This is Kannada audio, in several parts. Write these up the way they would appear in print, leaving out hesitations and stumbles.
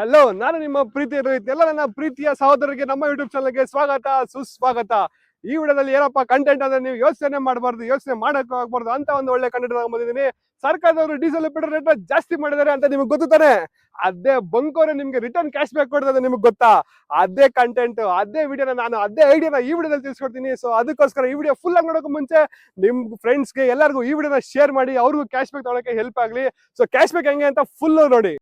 ಹಲೋ, ನಾನು ನಿಮ್ಮ ಪ್ರೀತಿಯ ರೋಹಿತ್. ಎಲ್ಲ ನನ್ನ ಪ್ರೀತಿಯ ಸಹೋದರರಿಗೆ ನಮ್ಮ ಯೂಟ್ಯೂಬ್ ಚಾನಲ್ಗೆ ಸ್ವಾಗತ, ಸುಸ್ವಾಗತ. ಈ ವಿಡಿಯೋದಲ್ಲಿ ಏನಪ್ಪ ಕಂಟೆಂಟ್ ಅಂದ್ರೆ ನೀವು ಯೋಚನೆ ಮಾಡಬಾರ್ದು, ಯೋಚನೆ ಮಾಡಕ್ಕೂ ಆಗ್ಬಾರ್ದು ಅಂತ ಒಂದು ಒಳ್ಳೆ ಕಂಟೆಂಟ್ ಬಂದಿದ್ದೀನಿ. ಸರ್ಕಾರದವರು ಡೀಸೆಲ್ ಪೆಟ್ರೋಲ್ ರೇಟ್ ಜಾಸ್ತಿ ಮಾಡಿದ್ದಾರೆ ಅಂತ ನಿಮ್ಗೆ ಗೊತ್ತಾನೆ. ಅದೇ ಬಂಕೋರೆ ನಿಮ್ಗೆ ರಿಟರ್ನ್ ಕ್ಯಾಶ್ ಬ್ಯಾಕ್ ಕೊಡ್ತದೆ, ನಿಮ್ಗೆ ಗೊತ್ತಾ? ಅದೇ ಕಂಟೆಂಟ್, ಅದೇ ವಿಡಿಯೋನ ನಾನು ಅದೇ ಐಡಿಯಾನ ಈ ವಿಡಿಯೋದಲ್ಲಿ ತಿಳಿಸ್ಕೊಡ್ತೀನಿ. ಸೊ ಅದಕ್ಕೋಸ್ಕರ ಈ ವಿಡಿಯೋ ಫುಲ್ ಆಗಿ ನೋಡೋಕೆ ಮುಂಚೆ ನಿಮ್ ಫ್ರೆಂಡ್ಸ್ಗೆ ಎಲ್ಲರಿಗೂ ಈ ವಿಡಿಯೋನ ಶೇರ್ ಮಾಡಿ, ಅವ್ರಿಗೂ ಕ್ಯಾಶ್ ಬ್ಯಾಕ್ ತಗೊಳಕ್ಕೆ ಹೆಲ್ಪ್ ಆಗಲಿ. ಸೊ ಕ್ಯಾಶ್ ಬ್ಯಾಕ್ ಹೆಂಗೆ ಅಂತ ಫುಲ್ ನೋಡಿ.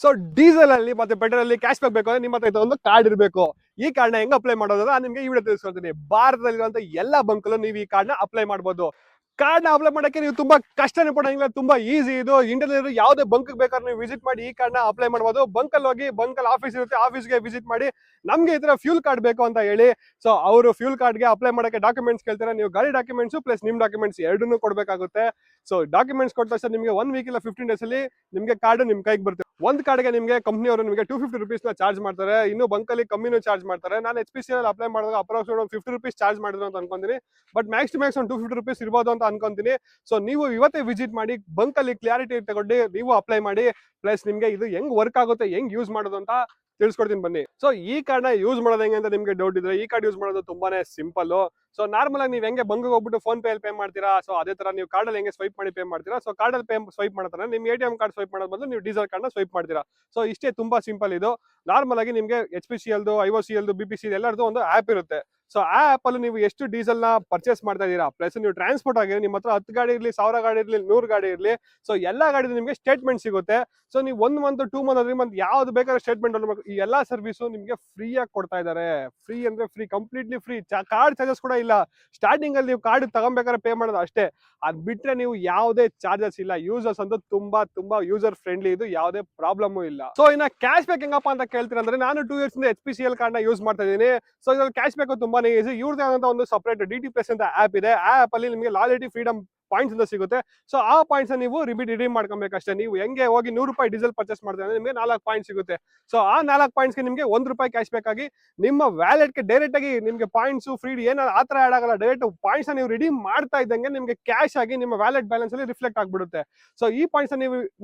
ಸೊ ಡೀಸೆಲ್ ಅಲ್ಲಿ ಮತ್ತೆ ಪೆಟ್ರೋಲ್ ಅಲ್ಲಿ ಕ್ಯಾಶ್ ಬ್ಯಾಕ್ ಬೇಕು ಅಂದ್ರೆ ನಿಮ್ಮ ಹತ್ರ ಒಂದು ಕಾರ್ಡ್ ಇರಬೇಕು. ಈ ಕಾರ್ಡ್ ನ ಹೆಂಗ್ ಅಪ್ಲೈ ಮಾಡೋದು ನಾನು ನಿಮ್ಗೆ ಈ ವಿಡಿಯೋ ತಿಳಿಸ್ಕೊಡ್ತೀನಿ. ಭಾರತದಲ್ಲಿರುವಂತ ಎಲ್ಲಾ ಬಂಕಲ್ಲೂ ನೀವು ಈ ಕಾರ್ಡ್ ನ ಅಪ್ಲೈ ಮಾಡಬಹುದು. ಕಾರ್ಡ್ ನ ಅಪ್ಲೈ ಮಾಡಕ್ಕೆ ನೀವು ತುಂಬಾ ಕಷ್ಟನೇ ಪಡಂಗಿಲ್ಲ, ತುಂಬಾ ಈಸಿ ಇದು. ಇಂಡಿಯಾದಲ್ಲಿ ಯಾವುದೇ ಬಂಕ್ ಬೇಕಾದ್ರೆ ನೀವು ವಿಸಿಟ್ ಮಾಡಿ ಈ ಕಾರ್ಡ್ ನ ಅಪ್ಲೈ ಮಾಡಬಹುದು. ಬಂಕಲ್ಲಿ ಹೋಗಿ, ಬಂಕಲ್ಲಿ ಆಫೀಸ್ ಇರುತ್ತೆ, ಆಫೀಸ್ಗೆ ವಿಸಿಟ್ ಮಾಡಿ ನಮ್ಗೆ ಈ ತರ ಫ್ಯೂಲ್ ಕಾರ್ಡ್ ಬೇಕು ಅಂತ ಹೇಳಿ. ಸೊ ಅವರು ಫ್ಯೂಲ್ ಕಾರ್ಡ್ಗೆ ಅಪ್ಲೈ ಮಾಡಕ್ಕೆ ಡಾಕ್ಯುಮೆಂಟ್ಸ್ ಕೇಳ್ತಾರೆ. ನೀವು ಗಾಡಿ ಡಾಕ್ಯುಮೆಂಟ್ಸ್ ಪ್ಲಸ್ ನಿಮ್ ಡಾಕ್ಯುಮೆಂಟ್ಸ್ ಎರಡನ್ನೂ ಕೊಡಬೇಕಾಗುತ್ತೆ. ಸೊ ಡಾಕ್ಯುಮೆಂಟ್ಸ್ ಕೊಟ್ಟ ತಕ್ಷಣ ನಿಮಗೆ 1 ವೀಕ್ ಇಲ್ಲ 15 ಡೇಸ್ ಅಲ್ಲಿ ನಿಮಗೆ ಕಾರ್ಡ್ ನಿಮ್ ಕೈಗೆ ಬರುತ್ತೆ. ಒಂದು ಕಾರ್ಡ್ಗೆ ನಿಮಗೆ ಕಂಪ್ನಿಯವರು ನಿಮಗೆ 250 rupees ನ ಚಾರ್ಜ್ ಮಾಡ್ತಾರೆ. ಇನ್ನು ಬಂಕಲ್ಲಿ ಕಮ್ಮಿನೂ ಚಾರ್ಜ್ ಮಾಡ್ತಾರೆ. ನಾನು HPCL ಅಪ್ಲೈ ಮಾಡಿದಾಗ ಅಪ್ರಾಕ್ಸಿಮೇಟ್ ಒಂದು 50 rupees ಚಾರ್ಜ್ ಮಾಡಿದ್ರು ಅಂತ ಅನ್ಕೊಂತೀನಿ. ಬಟ್ ಮ್ಯಾಕ್ಸ್ ಟು ಮ್ಯಾಕ್ಸ್ ಒಂದು 250 rupees ಇರ್ಬೋದು ಅಂತ ಅನ್ಕೊಂತೀನಿ. ಸೊ ನೀವು ಇವತ್ತೇ ವಿಸಿಟ್ ಮಾಡಿ, ಬಂಕಲ್ಲಿ ಕ್ಲಾರಿಟಿ ತಗೊಂಡು ನೀವು ಅಪ್ಲೈ ಮಾಡಿ. ಪ್ಲಸ್ ನಿಮ್ಗೆ ಇದು ಹೆಂಗ್ ವರ್ಕ್ ಆಗುತ್ತೆ, ಹೆಂಗ್ ಯೂಸ್ ಮಾಡೋದು ಅಂತ ತಿಳಿಸ್ಕೊಡ್ತೀನಿ ಬನ್ನಿ. ಸೊ ಈ ಕಾರ್ಡ್ ನ ಯೂಸ್ ಮಾಡೋದು ಹೆಂಗೆ ಅಂತ ನಿಮ್ಗೆ ಡೌಟ್ ಇದ್ರೆ, ಈ ಕಾರ್ಡ್ ಯೂಸ್ ಮಾಡೋದು ತುಂಬಾನೇ ಸಿಂಪಲ್. ಸೊ ನಾರ್ಮಲ್ ಆಗಿ ನೀವು ಹೆಂಗೆ ಬಂಕಿಗೆ ಹೋಗ್ಬಿಟ್ಟು ಫೋನ್ ಪೇ ಅಲ್ಲಿ ಪೇ ಮಾಡ್ತೀರಾ, ಸೊ ಅದೇ ತರ ನೀವು ಕಾರ್ಡ್ ಅಲ್ಲಿ ಹೆಂಗೆ ಸ್ವೈಪ್ ಮಾಡಿ ಪೇ ಮಾಡ್ತೀರಾ. ಸೊ ಕಾರ್ಡ್ ಅಲ್ಲಿ ಸ್ವೈಪ್ ಮಾಡ್ತಾರೆ, ನಿಮ್ ATM ಕಾರ್ಡ್ ಸ್ವೈಪ್ ಮಾಡೋದ್ ಬದಲು ನೀವು ಡೀಸೆಲ್ ಕಾರ್ಡ್ ನ ಸ್ವೈಪ್ ಮಾಡ್ತೀರಾ. ಸೊ ಇಷ್ಟೇ, ತುಂಬಾ ಸಿಂಪಲ್ ಇದು. ನಾರ್ಮಲ್ ಆಗಿ ನಿಮ್ಗೆ HPCL, IOCL, BPC ಎಲ್ಲರದು ಒಂದು ಆಪ್ ಇರುತ್ತೆ. ಸೊ ಆ ಆಪ್ ಅಲ್ಲಿ ನೀವು ಎಷ್ಟು ಡೀಸೆಲ್ ನ ಪರ್ಚೇಸ್ ಮಾಡ್ತಾ ಇದೀರಾ, ಪ್ಲಸ್ ನೀವು ಟ್ರಾನ್ಸ್ಪೋರ್ಟ್ ಆಗಿದ್ರೆ ನಿಮ್ಮ ಹತ್ರ 10 ಗಾಡಿ ಇರ್ಲಿ, 1000 ಗಾಡಿ ಇರ್ಲಿ, 100 ಗಾಡಿ ಇರ್ಲಿ, ಸೊ ಎಲ್ಲಾ ಗಾಡಿ ನಿಮ್ಗೆ ಸ್ಟೇಟ್ಮೆಂಟ್ ಸಿಗುತ್ತೆ. ಸೊ ನೀವು 1 ಮಂತ್ 2 ಮಂತ್ 3 ಮಂತ್ ಯಾವ್ದು ಬೇಕಾದ್ರೆ ಸ್ಟೇಟ್ಮೆಂಟ್ ಅನ್ಬೇಕು. ಈ ಎಲ್ಲಾ ಸರ್ವಿಸ್ ನಿಮ್ಗೆ ಫ್ರೀ ಆಗಿ ಕೊಡ್ತಾ ಇದಾರೆ. ಫ್ರೀ ಅಂದ್ರೆ free, completely free. Card charges ಕೂಡ ಇಲ್ಲ. ಸ್ಟಾರ್ಟಿಂಗ್ ಅಲ್ಲಿ ನೀವು ಕಾರ್ಡ್ ತಗೊಬೇಕಾದ್ರೆ ಪೇ ಮಾಡೋದು ಅಷ್ಟೇ. ಅದ್ ಬಿಟ್ರೆ ನೀವು ಯಾವುದೇ ಚಾರ್ಜಸ್ ಇಲ್ಲ. ಯೂಸರ್ಸ್ ಅಂತೂ ತುಂಬಾ ಯೂಸರ್ ಫ್ರೆಂಡ್ಲಿ, ಇದು ಯಾವುದೇ ಪ್ರಾಬ್ಲಮ್ ಇಲ್ಲ. ಸೊ ಇನ್ನ ಕ್ಯಾಶ್ ಬ್ಯಾಕ್ ಹೆಂಗಪ್ಪ ಅಂತ ಕೇಳ್ತೀರಾ ಅಂದ್ರೆ, ನಾನು 2 years ಇಂದ HPCL ಕಾರ್ಡ್ ನ ಯೂಸ್ ಮಾಡ್ತಾ ಇದ್ದೀನಿ. ಸೊ ಇದ್ರಲ್ಲಿ ಕ್ಯಾಶ್ ಬ್ಯಾಕ್ ತುಂಬಾನೇ ಈಸಿ. ಇವ್ರದೇ ಆದಂತ ಒಂದು ಸಪರೇಟ್ DT Plus ಅಂತ ಆಪ್ ಇದೆ. ಆ ಆಪ್ ಅಲ್ಲಿ ನಿಮಗೆ ಲಾಯಲ್ಟಿ, ಫ್ರೀಡಮ್ ಪಾಯಿಂಟ್ಸ್ ಅಂತ ಸಿಗುತ್ತೆ. ಸೊ ಆ ಪಾಯಿಂಟ್ಸ್ ನೀವು ರಿಡೀಮ್ ಮಾಡ್ಕೊಬೇಕಷ್ಟೇ. ನೀವು ಹೆಂಗೆ ಹೋಗಿ 100 ರೂಪಾಯಿ ಡೀಸೆಲ್ ಪರ್ಚೇಸ್ ಮಾಡ್ತಾರೆ ಅಂದ್ರೆ ನಿಮಗೆ 4 ಪಾಯಿಂಟ್ ಸಿಗುತ್ತೆ. ಸೊ ಆ 4 ಪಾಯಿಂಟ್ಸ್ಗೆ ನಿಮಗೆ 1 ರೂಪಾಯಿ ಕ್ಯಾಶ್ ಬ್ಯಾಕ್ ಆಗಿ ನಿಮ್ಮ ವ್ಯಾಲೆಟ್ಗೆ ಡೈರೆಕ್ಟ್ ಆಗಿ ನಿಮಗೆ ಪಾಯಿಂಟ್ಸ್ ಫ್ರೀ ಏನಾದ್ರು ಆ ತರ ಆಡ್ ಆಗಲ್ಲ. ಡೈರೆಕ್ಟ್ ಪಾಯಿಂಟ್ಸ್ ನೀವು ರಿಡೀಮ್ ಮಾಡ್ತಾ ಇದ್ದಂಗೆ ನಿಮಗೆ ಕ್ಯಾಶ್ ಆಗಿ ನಿಮ್ಮ ವ್ಯಾಲೆಟ್ ಬ್ಯಾಲೆನ್ಸ್ ಅಲ್ಲಿ ರಿಫ್ಲೆಕ್ಟ್ ಆಗ್ಬಿಡುತ್ತೆ. ಸೊ ಈ ಪಾಯಿಂಟ್ಸ್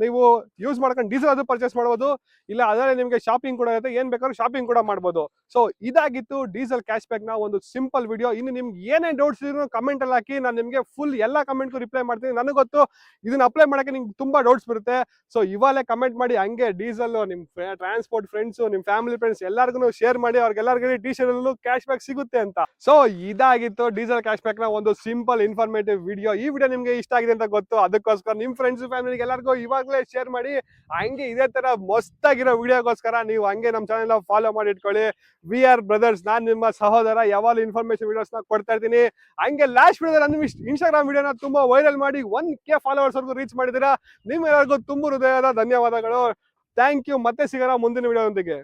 ನೀವು ಯೂಸ್ ಮಾಡ್ಕೊಂಡು ಡೀಸೆಲ್ ಅದು ಪರ್ಚೇಸ್ ಮಾಡಬಹುದು. ಇಲ್ಲ ಅದರಲ್ಲಿ ನಿಮಗೆ ಶಾಪಿಂಗ್ ಕೂಡ ಇರುತ್ತೆ, ಏನ್ ಬೇಕಾದ್ರೂ ಶಾಪಿಂಗ್ ಕೂಡ ಮಾಡಬಹುದು. ಸೊ ಇದಾಗಿತ್ತು ಡೀಸೆಲ್ ಕ್ಯಾಶ್ ಬ್ಯಾಕ್ ನ ಒಂದು ಸಿಂಪಲ್ ವಿಡಿಯೋ. ಇನ್ನು ನಿಮ್ಗೆ ಏನೇ ಡೌಟ್ಸ್ ಇದ್ರು ಕಮೆಂಟ್ ಅಲ್ಲಿ ಹಾಕಿ, ನಾನು ನಿಮಗೆ ಫುಲ್ ಎಲ್ಲಾ ಕಮೆಂಟ್ ರಿಪ್ಲೈ ಮಾಡ್ತೀನಿ. ನನಗೆ ಗೊತ್ತು ಇದನ್ನ ಅಪ್ಲೈ ಮಾಡಕ್ಕೆ ನಿಮ್ಗೆ ತುಂಬಾ ಡೌಟ್ಸ್ ಬರುತ್ತೆ. ಸೊ ಇವಾಗಲೇ ಕಮೆಂಟ್ ಮಾಡಿ, ಹಂಗೆ ಡೀಸೆಲ್ ನಿಮ್ ಟ್ರಾನ್ಸ್ಪೋರ್ಟ್ ಫ್ರೆಂಡ್ಸ್, ನಿಮ್ ಫ್ಯಾಮಿಲಿ ಫ್ರೆಂಡ್ಸ್ ಎಲ್ಲರಿಗೂ ಶೇರ್ ಮಾಡಿ. ಅವ್ರಿಗೆಲ್ಲರಿಗೂ ಡೀಸೆಲ್ ಕ್ಯಾಶ್ ಬ್ಯಾಕ್ ಸಿಗುತ್ತೆ ಅಂತ. ಸೊ ಇದಾಗಿತ್ತು ಡೀಸೆಲ್ ಕ್ಯಾಶ್ ಬ್ಯಾಕ್ ನ ಒಂದು ಸಿಂಪಲ್ ಇನ್ಫಾರ್ಮೇಟಿವ್ ವಿಡಿಯೋ. ಈ ವಿಡಿಯೋ ನಿಮ್ಗೆ ಇಷ್ಟ ಆಗಿದೆ ಅಂತ ಗೊತ್ತು, ಅದಕ್ಕೋಸ್ಕರ ನಿಮ್ ಫ್ರೆಂಡ್ಸ್ ಫ್ಯಾಮಿಲಿಗೆ ಎಲ್ಲರಿಗೂ ಇವಾಗಲೇ ಶೇರ್ ಮಾಡಿ. ಹಂಗೆ ಇದೇ ತರ ಮಸ್ತಾಗಿರೋ ವಿಡಿಯೋಗೋಸ್ಕರ ನೀವು ಹಂಗೆ ನಮ್ಮ ಚಾನೆಲ್ ಫಾಲೋ ಮಾಡಿ ಇಟ್ಕೊಳ್ಳಿ. ವಿ ಆರ್ ಬ್ರದರ್ಸ್, ನಾನ್ ನಿಮ್ಮ ಸಹೋದರ. ಯಾವಾಗಲೂ ಇನ್ಫಾರ್ಮೇಶನ್ ವಿಡಿಯೋಸ್ ನ ಕೊಡ್ತಾ ಇರ್ತೀನಿ. ಹಂಗೆ ಲಾಸ್ಟ್ ವಿಡಿಯೋ ನನ್ನ ಇನ್ಸ್ಟಾಗ್ರಾಮ್ ವಿಡಿಯೋನ ತುಂಬಾ ವೈರಲ್ ಮಾಡಿ 1K ಫಾಲೋವರ್ಸ್ ವರ್ಗು ರೀಚ್ ಮಾಡಿದಿರಾ. ನಿಮ್ಗೆಲ್ಲರಿಗೂ ತುಂಬ ಹೃದಯದ ಧನ್ಯವಾದಗಳು. Thank you. ಮತ್ತೆ ಸಿಗೋಣ ಮುಂದಿನ ವಿಡಿಯೋದೊಂದಿಗೆ.